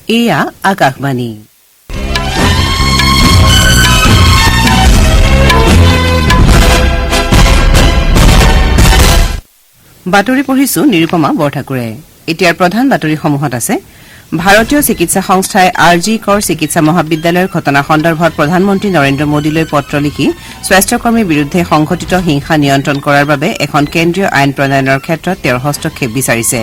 এয়া আকাশবাণী বাতৰি পঢ়িছো নিৰুপমা বৰঠাকুৰে। এতিয়াৰ প্ৰধান বাতৰিসমূহত আছে ভাৰতীয় চিকিৎসা সংস্থাই আৰজি কৰ চিকিৎসা মহাবিদ্যালয়ৰ ঘটনা সন্দৰ্ভত প্ৰধানমন্ত্ৰী নৰেন্দ্ৰ মোদীলৈ পত্ৰ লিখি স্বাস্থ্যকৰ্মীৰ বিৰুদ্ধে সংঘটিত হিংসা নিয়ন্ত্ৰণ কৰাৰ বাবে এখন কেন্দ্ৰীয় আইন প্ৰণয়নৰ ক্ষেত্ৰত তেওঁৰ হস্তক্ষেপ বিচাৰিছে।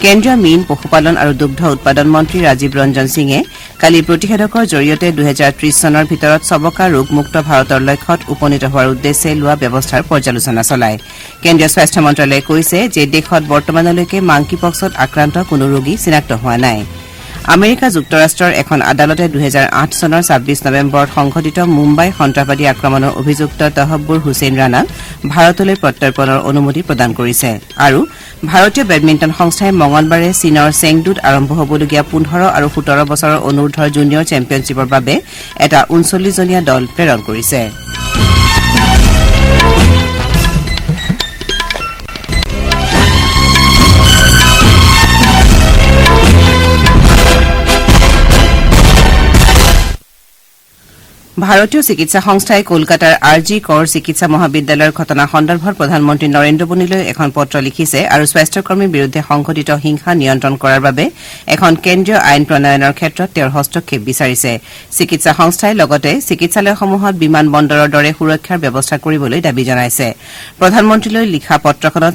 কেন্দ্ৰীয় মীন পশুপালন আৰু দুগ্ধ উৎপাদন মন্ত্ৰী ৰাজীৱ ৰঞ্জন সিঙে কালি প্ৰতিষেধকৰ জৰিয়তে 2030 চনৰ ভিতৰত সবকা ৰোগমুক্ত ভাৰতৰ লক্ষ্যত উপনীত হোৱাৰ উদ্দেশ্যে লোৱা ব্যৱস্থাৰ পৰ্যালোচনা চলায়। কেন্দ্ৰীয় স্বাস্থ্য মন্ত্ৰালয়ে কৈছে যে দেশত বৰ্তমানলৈকে মাংকিপক্সত আক্ৰান্ত কোনো ৰোগী চিনাক্ত হোৱা নাই। আমেৰিকা যুক্তৰাষ্ট্ৰৰ এখন আদালতে 2008 চনৰ 26 নৱেম্বৰত সংঘটিত মুম্বাই সন্ত্ৰাসবাদী আক্ৰমণৰ অভিযুক্ত তহব্বুৰ হুছেইন ৰাণাক ভাৰতলৈ প্ৰত্যৰ্পণৰ অনুমতি প্ৰদান কৰিছে আৰু ভাৰতীয় বেডমিণ্টন সংস্থাই মঙলবাৰে চীনৰ চেংডুত আৰম্ভ হ'বলগীয়া 15 আৰু 17 বছৰৰ অনুৰ্ধৰ জুনিয়ৰ চেম্পিয়নশ্বিপৰ বাবে এটা 39জনীয়া দল প্ৰেৰণ কৰিছে। ভাৰতীয় চিকিৎসা সংস্থাই কলকাতাৰ আৰজি কৰ চিকিৎসা মহাবিদ্যালয়ৰ ঘটনা সন্দৰ্ভত প্ৰধানমন্ত্ৰী নৰেন্দ্ৰ মোদীলৈ এখন পত্ৰ লিখিছে আৰু স্বাস্থ্যকৰ্মীৰ বিৰুদ্ধে সংঘটিত হিংসা নিয়ন্ত্ৰণ কৰাৰ বাবে এখন কেন্দ্ৰীয় আইন প্ৰণয়নৰ ক্ষেত্ৰত তেওঁৰ হস্তক্ষেপ বিচাৰিছে। চিকিৎসা সংস্থাই লগতে চিকিৎসালয়সমূহত বিমান বন্দৰৰ দৰে সুৰক্ষাৰ ব্যৱস্থা কৰিবলৈ দাবী জনাইছে। প্ৰধানমন্ত্ৰীলৈ লিখা পত্ৰখনত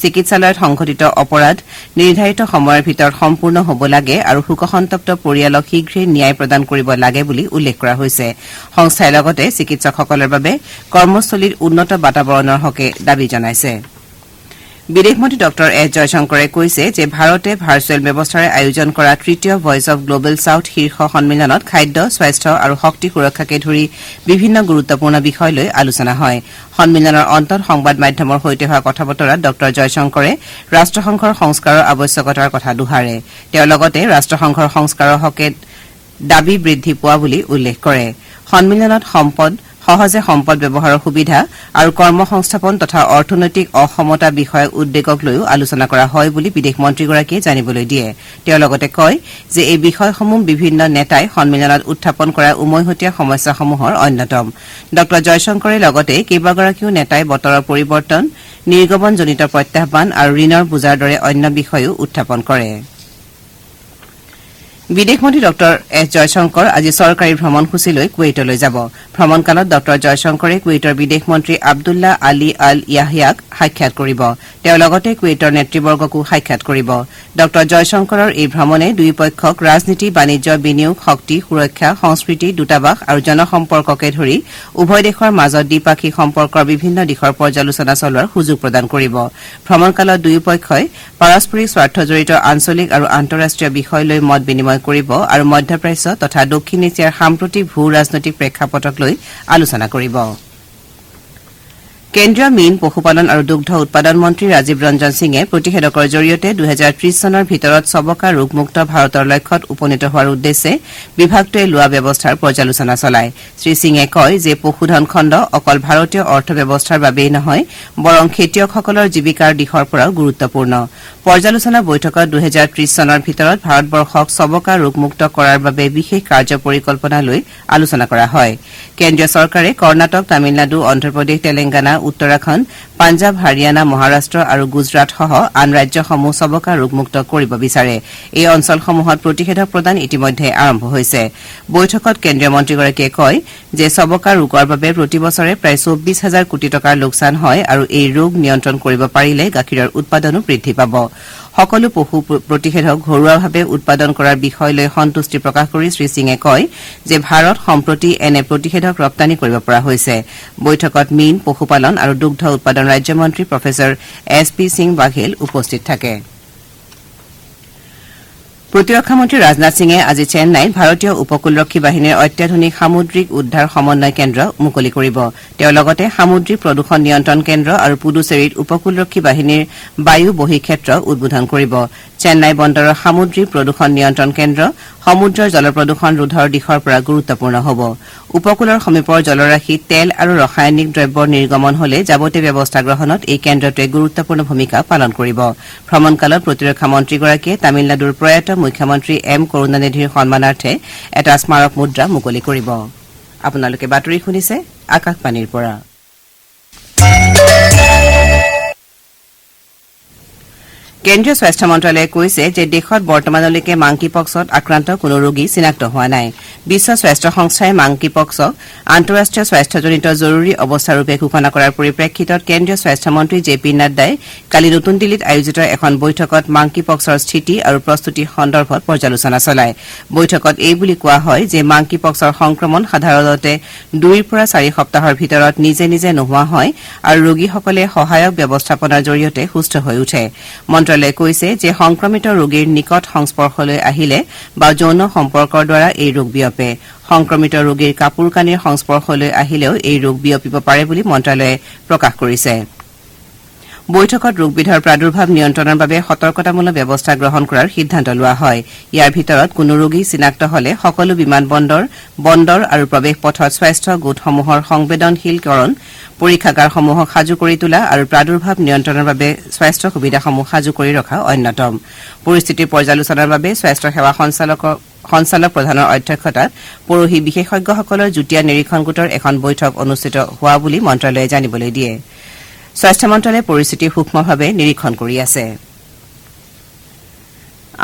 চিকিৎসালয়ত সংঘটিত অপৰাধ নিৰ্ধাৰিত সময়ৰ ভিতৰত সম্পূৰ্ণ হ'ব লাগে আৰু শোকসন্তপ্ত পৰিয়ালক শীঘ্ৰেই ন্যায় প্ৰদান কৰিব লাগে বুলি উল্লেখ কৰা হৈছে। সংস্থাই লগতে চিকিৎসকসকলৰ বাবে কৰ্মস্থলীত উন্নত বাতাবৰণৰ হকে দাবী জনাইছে। বিদেশ মন্ত্ৰী ড এছ জয়শংকৰে কৈছে যে ভাৰতে ভাৰ্চুৱেল ব্যৱস্থাৰে আয়োজন কৰা তৃতীয় ভইচ অৱ গ্লোবেল চাউথ শীৰ্ষ সন্মিলনত খাদ্য স্বাস্থ্য আৰু শক্তি সুৰক্ষাকে ধৰি বিভিন্ন গুৰুত্বপূৰ্ণ বিষয় লৈ আলোচনা হয়। সন্মিলনৰ অন্তত সংবাদ মাধ্যমৰ সৈতে হোৱা কথা বতৰাত ড জয়শংকৰে ৰাষ্ট্ৰসংঘৰ সংস্কাৰৰ আৱশ্যকতাৰ কথা দোহাৰে। তেওঁ লগতে ৰাষ্ট্ৰসংঘৰ সংস্কাৰৰ হকে দাবী বৃদ্ধি পোৱা বুলি উল্লেখ কৰে। সন্মিলনত সহজে সম্পদ ব্যৱহাৰৰ সুবিধা আৰু কৰ্মসংস্থাপন তথা অৰ্থনৈতিক অসমতা বিষয়ক উদ্বেগক লৈও আলোচনা কৰা হয় বুলি বিদেশ মন্ত্ৰীগৰাকীয়ে জানিবলৈ দিয়ে। তেওঁ লগতে কয় যে এই বিষয়সমূহ বিভিন্ন নেতাই সন্মিলনত উত্থাপন কৰা উমৈহতীয়া সমস্যাসমূহৰ অন্যতম। ড জয়শংকৰে লগতে কেইবাগৰাকীও নেতাই বতৰৰ পৰিৱৰ্তন, নিৰ্গমনজনিত প্ৰত্যাহ্বান আৰু ঋণৰ বোজাৰ দৰে অন্য বিষয়ও উত্থাপন কৰে। বিদেশ মন্ত্ৰী ড এছ জয়শংকৰ আজি চৰকাৰী ভ্ৰমণসূচীলৈ কুৱেইটলৈ যাব। ভ্ৰমণকালত ড জয়শংকৰে কুৱেইটৰ বিদেশ মন্ত্ৰী আব্দুল্লা আলী আল য়াহিয়াক সাক্ষাৎ কৰিব। তেওঁ লগতে কুৱেইটৰ নেতৃবৰ্গকো সাক্ষাৎ কৰিব। ড জয়শংকৰৰ এই ভ্ৰমণে দুয়োপক্ষক ৰাজনীতি, বাণিজ্য, বিনিয়োগ, শক্তি, সুৰক্ষা, সংস্কৃতি, দূতাবাস আৰু জনসম্পৰ্ককে ধৰি উভয় দেশৰ মাজত দ্বিপাক্ষিক সম্পৰ্কৰ বিভিন্ন দিশৰ পৰ্যালোচনা চলোৱাৰ সুযোগ প্ৰদান কৰিব। ভ্ৰমণকালত দুয়োপক্ষই পাৰস্পৰিক স্বাৰ্থজড়িত আঞ্চলিক আৰু আন্তঃৰাষ্ট্ৰীয় বিষয় লৈ মত বিনিময় কৰিব আৰু মধ্যপ্ৰাচ্য তথা দক্ষিণ এছিয়াৰ সাম্প্ৰতিক ভূ ৰাজনৈতিক প্ৰেক্ষাপটক লৈ আলোচনা কৰিব। কেন্দ্ৰীয় মীন পশুপালন আৰু দুগ্ধ উৎপাদন মন্ত্ৰী ৰাজীৱ ৰঞ্জন সিঙে প্ৰতিষেধকৰ জৰিয়তে 2030 চনৰ ভিতৰত সবকা ৰোগমুক্ত ভাৰতৰ লক্ষ্যত উপনীত হোৱাৰ উদ্দেশ্যে বিভাগটোৱে লোৱা ব্যৱস্থাৰ পৰ্যালোচনা চলায়। শ্ৰীসিঙে কয় যে পশুধন খণ্ড অকল ভাৰতীয় অৰ্থব্যৱস্থাৰ বাবেই নহয় বৰং খেতিয়কসকলৰ জীৱিকাৰ দিশৰ পৰাও গুৰুত্বপূৰ্ণ। পৰ্যালোচনা বৈঠকত 2030 চনৰ ভিতৰত ভাৰতবৰ্ষক সবকা ৰোগমুক্ত কৰাৰ বাবে বিশেষ কাৰ্য পৰিকল্পনা লৈ আলোচনা কৰা হয়। কেন্দ্ৰীয় চৰকাৰে কৰ্ণাটক, তামিলনাডু, অন্ধ্ৰপ্ৰদেশ, তেলেংগানা, উত্তৰাখণ্ড, পাঞ্জাব, হাৰিয়ানা, মহাৰাষ্ট্ৰ আৰু গুজৰাটসহ আন ৰাজ্যসমূহ সবকা ৰোগমুক্ত কৰিব বিচাৰে। এই অঞ্চলসমূহত প্ৰতিষেধক প্ৰদান ইতিমধ্যে আৰম্ভ হৈছে। বৈঠকত কেন্দ্ৰীয় মন্ত্ৰীগৰাকীয়ে কয় যে সবকা ৰোগৰ বাবে প্ৰতিবছৰে প্ৰায় 24,000 কোটি টকাৰ লোকচান হয় আৰু এই ৰোগ নিয়ন্ত্ৰণ কৰিব পাৰিলে গাখীৰৰ উৎপাদনো বৃদ্ধি পাব। সকলো পশু প্ৰতিষেধক ঘৰুৱাভাৱে উৎপাদন কৰাৰ বিষয় লৈ সন্তুষ্টি প্ৰকাশ কৰি শ্ৰীসিঙে কয় যে ভাৰত সম্প্ৰতি এনে প্ৰতিষেধক ৰপ্তানি কৰিব পৰা হৈছে। বৈঠকত মীন পশুপালন আৰু দুগ্ধ উৎপাদন ৰাজ্যমন্ত্ৰী professor S P Singh Baghel উপস্থিত থাকে। প্ৰতিৰক্ষা মন্ত্ৰী ৰাজনাথ সিঙে আজি চেন্নাইত ভাৰতীয় উপকূলৰক্ষী বাহিনীৰ অত্যাধুনিক সামুদ্ৰিক উদ্ধাৰ সমন্বয় কেন্দ্ৰ মুকলি কৰিব। তেওঁ লগতে সামুদ্ৰিক প্ৰদূষণ নিয়ন্ত্ৰণ কেন্দ্ৰ আৰু পুডুচেৰীত উপকূলৰক্ষী বাহিনীৰ বায়ু বহীক্ষেত্ৰ উদ্বোধন কৰিব। চেন্নাই বন্দৰৰ সামুদ্ৰিক প্ৰদূষণ নিয়ন্ত্ৰণ কেন্দ্ৰ, সমুদ্ৰৰ জলপ্ৰদূষণ ৰোধৰ দিশৰ পৰা গুৰুত্বপূৰ্ণ হ'ব উপকূলৰ সমীপৰ জলৰাশিত তেল আৰু ৰাসায়নিক দ্ৰব্যৰ নিৰ্গমন হলে যাৱতীয় ব্যৱস্থা গ্ৰহণত এই কেন্দ্ৰটোৱে গুৰুত্বপূৰ্ণ ভূমিকা পালন কৰিব ভ্ৰমণকালত প্ৰতিৰক্ষা মন্ত্ৰীগৰাকীয়ে তামিলনাডুৰ প্ৰয়াত মুখ্যমন্ত্ৰী এম কৰুণানিধিৰ সন্মানাৰ্থে এটা স্মাৰক মুদ্ৰা মুকলি কৰিব আপোনালোকে বাতৰি শুনিছে আকাশবাণীৰ পৰা কেন্দ্ৰীয় স্বাস্থ্য মন্ত্ৰালয়ে কৈছে যে দেশত বৰ্তমানলৈকে মাংকিপক্সত আক্ৰান্ত কোনো ৰোগী চিনাক্ত হোৱা নাই বিশ্ব স্বাস্থ্য সংস্থাই মাংকিপক্সক আন্তঃৰাষ্ট্ৰীয় স্বাস্থ্যজনিত জৰুৰী অৱস্থাৰূপে ঘোষণা কৰাৰ পৰিপ্ৰেক্ষিতত কেন্দ্ৰীয় স্বাস্থ্য মন্ত্ৰী জে পি নাড্ডাই কালি নতুন দিল্লীত আয়োজিত এখন বৈঠকত মাংকিপক্সৰ স্থিতি আৰু প্ৰস্তুতি সন্দৰ্ভত পৰ্যালোচনা চলায় বৈঠকত এই বুলি কোৱা হয় যে মাংকিপক্সৰ সংক্ৰমণ সাধাৰণতে 2 পৰা 4 সপ্তাহৰ ভিতৰত নিজে নিজে নোহোৱা হয় আৰু ৰোগীসকলে সহায়ক ব্যৱস্থাপনাৰ জৰিয়তে সুস্থ হৈ উঠে মন্ত্ৰালয়ে কৈছে যে সংক্ৰমিত ৰোগীৰ নিকট সংস্পৰ্শলৈ আহিলে বা যৌন সম্পৰ্কৰ দ্বাৰা এই ৰোগ বিয়পে সংক্ৰমিত ৰোগীৰ কাপোৰ কানিৰ সংস্পৰ্শলৈ আহিলেও এই ৰোগ বিয়পিব পাৰে বুলি মন্ত্ৰালয়ে প্ৰকাশ কৰিছে বৈঠকত ৰোগবিধৰ প্ৰাদুৰ্ভাৱ নিয়ন্ত্ৰণৰ বাবে সতৰ্কতামূলক ব্যৱস্থা গ্ৰহণ কৰাৰ সিদ্ধান্ত লোৱা হয় ইয়াৰ ভিতৰত কোনো ৰোগী চিনাক্ত হলে সকলো বিমানবন্দৰ আৰু প্ৰৱেশ পথত স্বাস্থ্য গোটসমূহৰ সংবেদনশীলকৰণ পৰীক্ষাগাৰসমূহক সাজু কৰি তোলা আৰু প্ৰাদুৰ্ভাৱ নিয়ন্ত্ৰণৰ বাবে স্বাস্থ্য সুবিধাসমূহ সাজু কৰি ৰখা অন্যতম পৰিস্থিতিৰ পৰ্যালোচনাৰ বাবে স্বাস্থ্য সেৱা সঞ্চালক প্ৰধানৰ অধ্যক্ষতাত পৰহি বিশেষজ্ঞসকলৰ যুটীয়া নিৰীক্ষণ গোটৰ এখন বৈঠক অনুষ্ঠিত হোৱা বুলি মন্ত্ৰালয়ে জানিবলৈ দিয়ে স্বাস্থ্য মন্ত্ৰালয়ে পৰিস্থিতি সূক্ষ্মভাৱে নিৰীক্ষণ কৰি আছে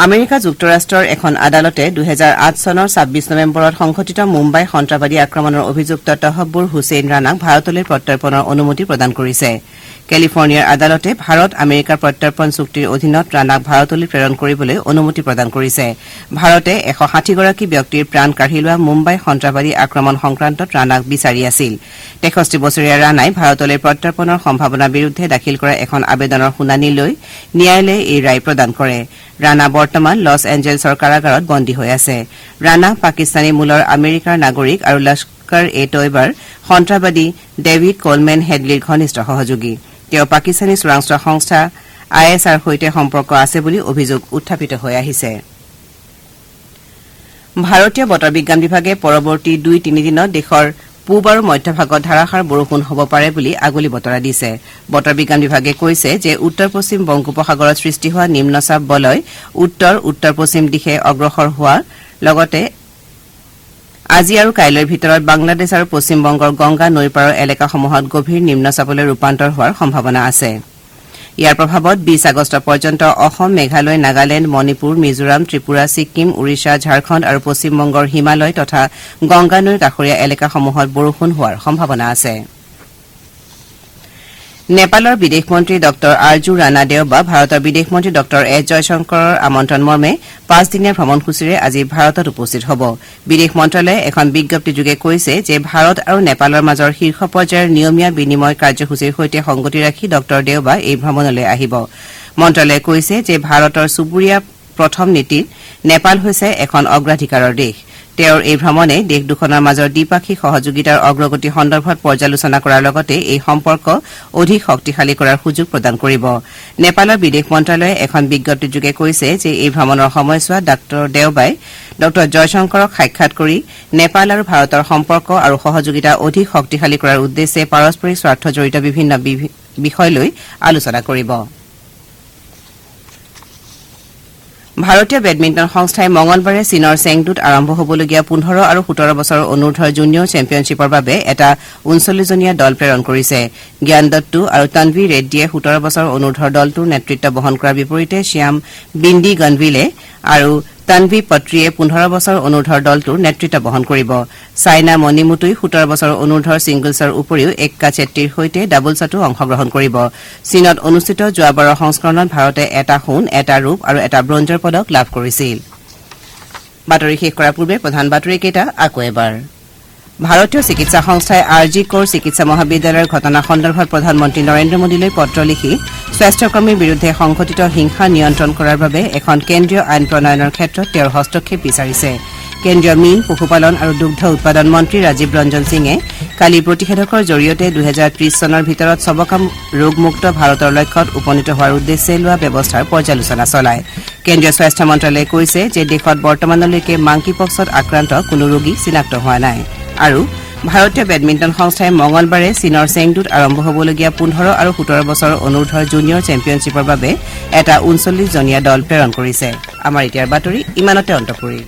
আমেৰিকা যুক্তৰাষ্ট্ৰৰ এখন আদালতে 2008 চনৰ 26 নৱেম্বৰত সংঘটিত মুম্বাই সন্ত্ৰাসবাদী আক্ৰমণৰ অভিযুক্ত তহব্বুৰ হুছেইন ৰাণাক ভাৰতলৈ প্ৰত্যৰ্পণৰ অনুমতি প্ৰদান কৰিছে কেলিফৰ্ণিয়াৰ আদালতে ভাৰত আমেৰিকা প্ৰত্যৰ্পণ চুক্তিৰ অধীনত ৰাণাক ভাৰতলৈ প্ৰেৰণ কৰিবলৈ অনুমতি প্ৰদান কৰিছে ভাৰতে 160 গৰাকী ব্যক্তিৰ প্ৰাণ কাঢ়ি লোৱা মুম্বাই সন্ত্ৰাসবাদী আক্ৰমণ সংক্ৰান্তত ৰাণাক বিচাৰি আছিল 63 বছৰীয়া ৰাণাই ভাৰতলৈ প্ৰত্যৰ্পণৰ সম্ভাৱনাৰ বিৰুদ্ধে দাখিল কৰা এখন আবেদনৰ শুনানি লৈ ন্যায়ালয়ে এই ৰায় প্ৰদান কৰে ৰাণা বৰ্তমান লছ এঞ্জেলছৰ কাৰাগাৰত বন্দী হৈ আছে ৰাণা পাকিস্তানী মূলৰ আমেৰিকাৰ নাগৰিক আৰু লস্কৰ-এ-তৈবাৰ সন্ত্ৰাসবাদী ডেভিড কোলমেন হেডলিৰ ঘনিষ্ঠ সহযোগী তেওঁ পাকিস্তানী চোৰাংচোৱা সংস্থা ISR সৈতে সম্পৰ্ক আছে বুলি অভিযোগ উত্থাপিত হৈ আহিছে ভাৰতীয় বতৰ বিজ্ঞান বিভাগে পৰৱৰ্তী 2-3 দিনত দেশৰ পূব আৰু মধ্যভাগত ধাৰাসাৰ বৰষুণ হ'ব পাৰে বুলি আগলি বতৰা দিছে বতৰ বিজ্ঞান বিভাগে কৈছে যে উত্তৰ পশ্চিম বংগোপসাগৰত সৃষ্টি হোৱা নিম্নচাপ বলয় উত্তৰ পশ্চিম দিশে অগ্ৰসৰ হোৱাৰ লগতে আজি আৰু কাইলৈৰ ভিতৰত বাংলাদেশ আৰু পশ্চিমবংগৰ গংগা নৈৰ পাৰৰ এলেকাসমূহত গভীৰ নিম্নচাপলৈ ৰূপান্তৰ হোৱাৰ সম্ভাৱনা আছে ইয়াৰ প্ৰভাৱত 20 আগষ্ট পৰ্যন্ত অসম মেঘালয় নাগালেণ্ড মণিপুৰ মিজোৰাম ত্ৰিপুৰা ছিক্কিম ওড়িশা ঝাৰখণ্ড আৰু পশ্চিমবংগৰ হিমালয় তথা গংগা নৈৰ কাষৰীয়া এলেকাসমূহত বৰষুণ হোৱাৰ সম্ভাৱনা আছে নেপালৰ বিদেশ মন্ত্ৰী ডঃ আৰজু ৰাণা দেওবা ভাৰতৰ বিদেশ মন্ত্ৰী ডঃ এছ জয়শংকৰৰ আমন্ত্ৰণ মৰ্মে 5 দিনীয়া ভ্ৰমণসূচীৰে আজি ভাৰতত উপস্থিত হ'ব বিদেশ মন্ত্ৰালয়ে এখন বিজ্ঞপ্তিযোগে কৈছে যে ভাৰত আৰু নেপালৰ মাজৰ শীৰ্ষ পৰ্যায়ৰ নিয়মীয়া বিনিময় কাৰ্যসূচীৰ সৈতে সংগতি ৰাখি ডঃ দেওবা এই ভ্ৰমণলৈ আহিব মন্ত্ৰালয়ে কৈছে যে ভাৰতৰ চুবুৰীয়া প্ৰথম নীতিত নেপাল হৈছে এখন অগ্ৰাধিকাৰৰ দেশ তেওঁৰ এই ভ্ৰমণে দেশ দুখনৰ মাজৰ দ্বিপাক্ষিক সহযোগিতাৰ অগ্ৰগতি সন্দৰ্ভত পৰ্যালোচনা কৰাৰ লগতে এই সম্পৰ্ক অধিক শক্তিশালী কৰাৰ সুযোগ প্ৰদান কৰিব নেপালৰ বিদেশ মন্ত্ৰালয়ে এখন বিজ্ঞপ্তিযোগে কৈছে যে এই ভ্ৰমণৰ সময়ছোৱাত দেওবাই ডঃ জয়শংকৰক সাক্ষাৎ কৰি নেপাল আৰু ভাৰতৰ সম্পৰ্ক আৰু সহযোগিতা অধিক শক্তিশালী কৰাৰ উদ্দেশ্যে পাৰস্পৰিক স্বাৰ্থ জড়িত বিভিন্ন বিষয় লৈ আলোচনা কৰিব ভাৰতীয় বেডমিণ্টন সংস্থাই মঙলবাৰে চীনৰ চেংডুত আৰম্ভ হ'বলগীয়া 15 আৰু 17 বছৰৰ অনুৰ্ধৰ জুনিয়ৰ চেম্পিয়নশ্বিপৰ বাবে এটা 39জনীয়া দল প্ৰেৰণ কৰিছে জ্ঞান দত্তু আৰু তন্বী ৰেড্ডীয়ে 17 বছৰৰ অনুৰ্ধৰ দলটোৰ নেতৃত্ব বহন কৰাৰ বিপৰীতে শ্যাম বিন্দি গনভিলে আৰু তন্বী পত্ৰীয়ে 15 বছৰ অনুৰ্ধৰ দলটোৰ নেতৃত্ব বহন কৰিব চাইনা মণিমুটুই 17 বছৰ অনুৰ্ধৰ ছিংগলছৰ উপৰিও এক্কা চেট্টিৰ সৈতে ডাবলছতো অংশগ্ৰহণ কৰিব চীনত অনুষ্ঠিত যোৱাবাৰৰ সংস্কৰণত ভাৰতে এটা সোণ এটা ৰূপ আৰু এটা ব্ৰঞ্জৰ পদক লাভ কৰিছিল বাতৰি শেষ কৰাৰ পূৰ্বে প্ৰধান বাতৰিকেইটা আকৌ এবাৰ ভাৰতীয় চিকিৎসা সংস্থাই আৰজি কৌৰ চিকিৎসা মহাবিদ্যালয়ৰ ঘটনা সন্দৰ্ভত প্ৰধানমন্ত্ৰী নৰেন্দ্ৰ মোদীলৈ পত্ৰ লিখি স্বাস্থ্যকৰ্মীৰ বিৰুদ্ধে সংঘটিত হিংসা নিয়ন্ত্ৰণ কৰাৰ বাবে এখন কেন্দ্ৰীয় আইন প্ৰণয়নৰ ক্ষেত্ৰত তেওঁৰ হস্তক্ষেপ বিচাৰিছে কেন্দ্ৰীয় মীন পশুপালন আৰু দুগ্ধ উৎপাদন মন্ত্ৰী ৰাজীৱ ৰঞ্জন সিঙে কালি প্ৰতিষেধকৰ জৰিয়তে 2030 চনৰ ভিতৰত সবকাম ৰোগমুক্ত ভাৰতৰ লক্ষ্যত উপনীত হোৱাৰ উদ্দেশ্যে লোৱা ব্যৱস্থাৰ পৰ্যালোচনা চলায় কেন্দ্ৰীয় স্বাস্থ্য মন্ত্ৰালয়ে কৈছে যে দেশত বৰ্তমানলৈকে মাংকিপক্সত আক্ৰান্ত কোনো ৰোগী চিনাক্ত হোৱা নাই আৰু ভাৰতীয় বেডমিণ্টন সংস্থাই মঙলবাৰে চীনৰ চেংডুত আৰম্ভ হ'বলগীয়া 15 আৰু 17 বছৰৰ অনুৰ্ধৰ জুনিয়ৰ চেম্পিয়নশ্বিপৰ বাবে এটা 39জনীয়া দল প্ৰেৰণ কৰিছে আমাৰ এতিয়াৰ বাতৰি ইমানতে অন্ত পৰিল।